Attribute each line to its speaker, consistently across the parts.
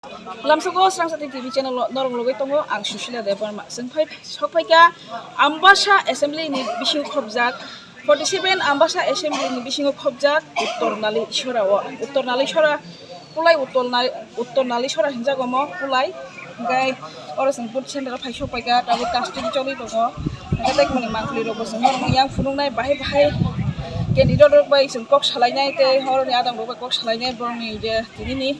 Speaker 1: Lamsoko Srangsati TV channel norong logai tongo ang Sushila Deborma sengpai sokpaika Ambasha Assembly ni bising khobjak 47 Ambasha Assembly ni bising khobjak Uttor Nali Shora pulai Uttor Nali Shora hinjagomo pulai gai oro sing put center phai sokpaika tabu casting choli tongo gatek mani mangkli robo sing yang funungnai bahai candidate rok bai sing kok salainai te horoni adam rok kok salainai borni je tinini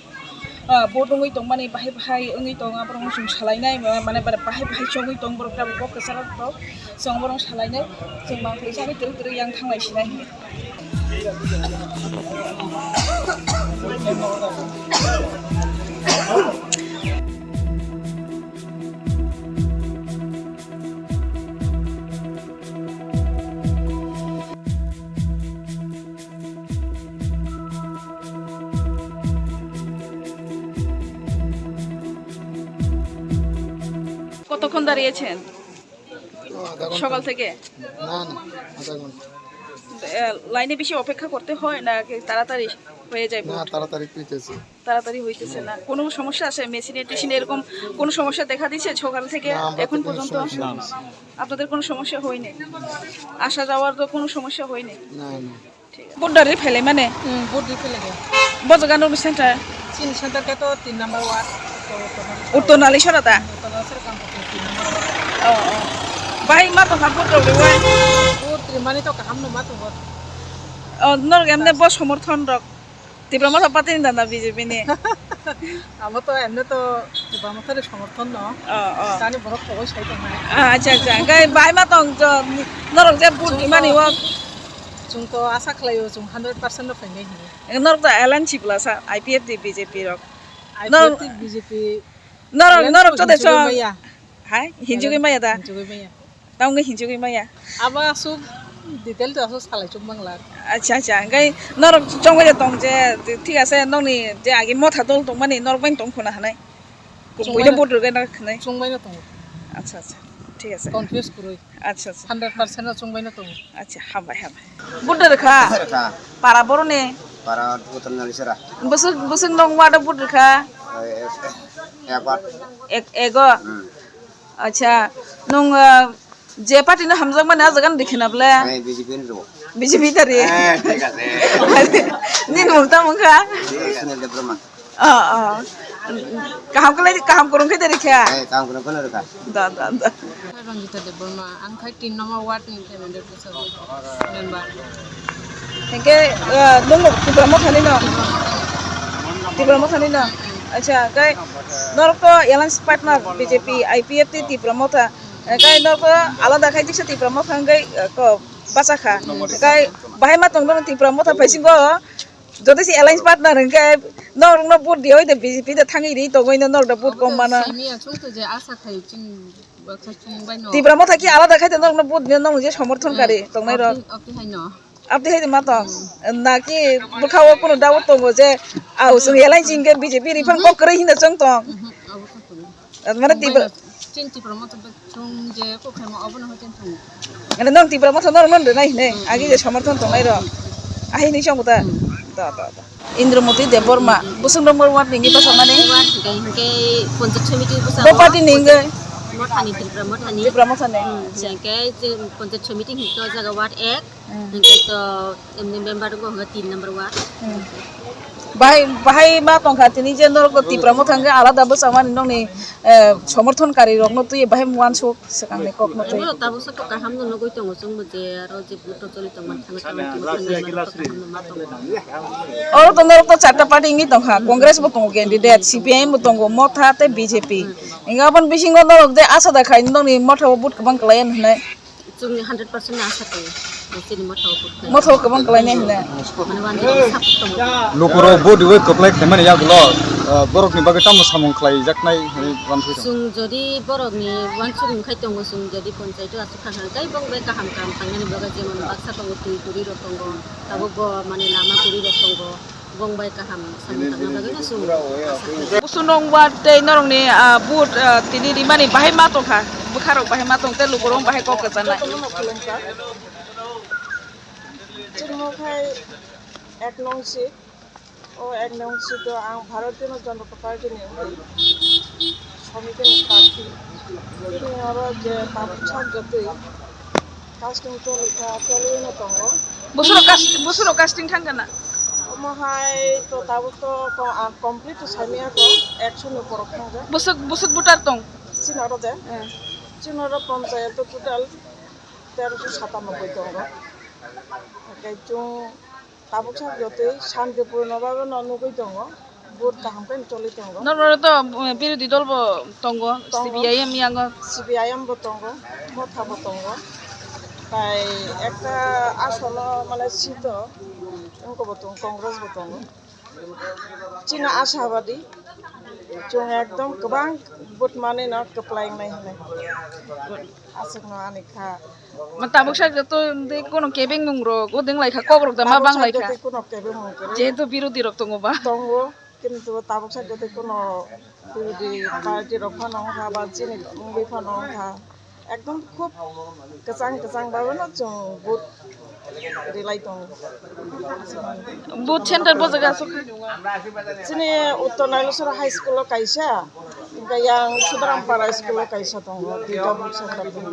Speaker 1: bodongui tong mani bahai ongi tong abrong sung salainai mane bahai chongui tong borok ta kok kesara to song borong salainai sing mangkli sari ter yang thanglai sinai কতক্ষণ দাঁড়িয়েছেন সকাল থেকে
Speaker 2: না আধা ঘন্টা
Speaker 1: লাইনে বেশি অপেক্ষা করতে হয় না তাড়াতাড়ি হয়ে যায়
Speaker 2: না
Speaker 1: তাড়াতাড়ি হইতেছে না কোনো সমস্যা আছে মেশিনে টেশিনে এরকম কোনো সমস্যা দেখা দিচ্ছে সকাল থেকে এখন পর্যন্ত আপনাদের কোনো সমস্যা হয়নি আসা যাওয়ার তো কোনো সমস্যা হয়নি
Speaker 2: না
Speaker 1: ঠিক আছে বুড্ডারি ফেলে মানে
Speaker 2: বুড্ডি ফেলে গে
Speaker 1: বজগানো সেন্টার
Speaker 2: সেন্টার কে তো 3 নাম্বার ওয়ার্ড
Speaker 1: উত্তর নালিশরাতা bahay mato hapot ro wai
Speaker 2: putri mani to kaham no mato bot
Speaker 1: nor emne bo সমর্থন rok tibrama patin dana BJP ni
Speaker 2: amo to emne to tibrama thare সমর্থন no tani borok koi sai to mane
Speaker 1: acha gai bahay mato norok je bud imani wa
Speaker 2: chung to asa khlayo chung 100% no phai nei
Speaker 1: norok ta elan chipla sa IPF di BJP rok
Speaker 2: IPF BJP
Speaker 1: norok to de so hai hinjugi maya da tong ngai hinjugi maya
Speaker 2: aba sub detail to aso salai chung bangla
Speaker 1: acha gai norok chongwe de tong je ঠিক আছে nongni je agi motha dol tong mani norok bain tong khona hanai boide bodur gai na khnai
Speaker 2: chungbai na tong
Speaker 1: acha ঠিক আছে
Speaker 2: confuse kuroi
Speaker 1: acha
Speaker 2: 100% no chungbai na tong
Speaker 1: acha habai bodur kha para borone
Speaker 3: para Uttor Nalisara
Speaker 1: busung nong wada bodur kha ego acha nong je party na hamjang mane ajagan dikhinable
Speaker 3: BJP ni ro
Speaker 1: BJP tari
Speaker 3: ঠিক আছে
Speaker 1: nin mukta mukha
Speaker 3: Sunil Debrman
Speaker 1: kaham kurung khai dari kha
Speaker 3: काम करने को ना रखा
Speaker 1: da
Speaker 2: Ranjita Deborma ang khai 3 number ward ni member ko sa member
Speaker 1: engke nong tibramo thani no acha kai norko alliance partner BJP IPF ti promoter kai norko alada khai diksa ti promoter ngai ko bacha kha kai bahai ma tong ti promoter paisingo যদি C alliance partner ngai norok no bud dioi de BJP de thangi ri to goina norok da bud kom mana
Speaker 2: mi achung to je asa khai chung bakha chung bai no
Speaker 1: ti promoter ki alada khai de norok no bud norok je সমর্থনকারী tongnai ro
Speaker 2: apti hai no
Speaker 1: আপনি হেদি মাতং নাকি বুখাও কোনো দাওত তঙ্গ যে আউ song এলাই জিংগে BJP Rifan ক করে হিনা চং তং মানে তিব্র
Speaker 2: চিন্তি promote chung je ko khaimo abona hoten chung
Speaker 1: মানে নং তিব্র মথ নর নন নাই নে আগে যে সমর্থন তংলাই র আহি নি সং তা ইন্দ্রমতি দেববর্মা বুসুং নম্বর 1 নিঙ্গি পাস মানে
Speaker 2: ke পঞ্চায়েত সমিতি busa
Speaker 1: বপাতি নিঙ্গে
Speaker 2: mothani mothani
Speaker 1: তিব্রমথনে
Speaker 2: jengke panchayat সমিতি hito jaga ward 1 jengke to member ko 3 number ward
Speaker 1: bahai ma tongkha tini je nor ko tibramo alada bo samani nong ni সমর্থনকারী রক ন তুই bahai muan sok sekang ne kok no tuy
Speaker 2: ta busa to kaham no goi tong chung je aro je buto choli to man thanga
Speaker 1: oro to nor to charta party ngi tongkha congress bo tong candidate CPI mo tong motha te BJP inga ban bisingo nor je asa da khai nong ni motha bud kabang klayan hnai
Speaker 2: chung 100% na asa te sini
Speaker 1: motha kabang klayan hnai
Speaker 4: lokoro bodi we koplek temani ya gulo borok ni bagai tamu samung khlai jaknai wansu
Speaker 2: sung jodi borok ni wansu khai tong sung jodi panchayat asu khana kai bong be kaham kam tangani baga jemon baksa tong turi ro tong tabo bo mane lama turi ro tong bong bai kaham samung tangana baga na sung
Speaker 1: busunong wa te norong ni bud tini rimani bahai ma tongkha bukharok bahai ma tong te luborong bahai kok kajana Chungmo khai 1 nong 6
Speaker 5: এক নং seat आं Bharatiya Janata party नि समितिनि प्रार्थी आरो जे ताबुसा जतै कास्टिं तलिखा तलिनो दङ
Speaker 1: बोसोराव कास्टिं थांगोन ना
Speaker 5: महाय तो ताबुतो कमप्लिट सामियाखौ 100 नि परक थांगोन
Speaker 1: बोसोक बुटार दं
Speaker 5: चिनारो दे चिनारो पन्चायत टोटाल 1397 दङ ओमफ्राय जों ताबुसा जतै शान्तिपूर्णबाबो नुगै दङ बहुत गाहामखौनो चलि दङ
Speaker 1: नरबरतो बिरोधी दलबो दङ सिबिआइएम यांगो
Speaker 5: CPIM बो दङ मथाबो दङ তাই একটা আসন মানে সিট ইনকোবো দङ कंग्रेसबो दङ जों आशाबादी जों एकदम गोबां बुट माने न कप्लायनाय होनाय आसनो आनिखा
Speaker 1: ताबुसा जतो दे कोनो केबिं नुंग्रो गोदें लाइखा कग्रक दा मा बां लाइखा
Speaker 5: কোনো কেবে মঙ্গরে
Speaker 1: जेहेतु बिरोधी रक दङबा
Speaker 5: दङ কিন্তু তাবুকসা যদি কোনো বিরোধী পার্টির ফানংখা বা চিনি মুম্বাই ফানংখা একদম খুব কেচাং বাবো না जों বুট রিলাই দङ
Speaker 1: बुथ सेन्टार बजागा
Speaker 5: चिनि उत्तर नाइलसरा हाई स्कुलाव कायसा ओमफ्राय आं सुदारामपारा स्कुलाव कायसा दङ दुइटा बुट सेन्टार दङ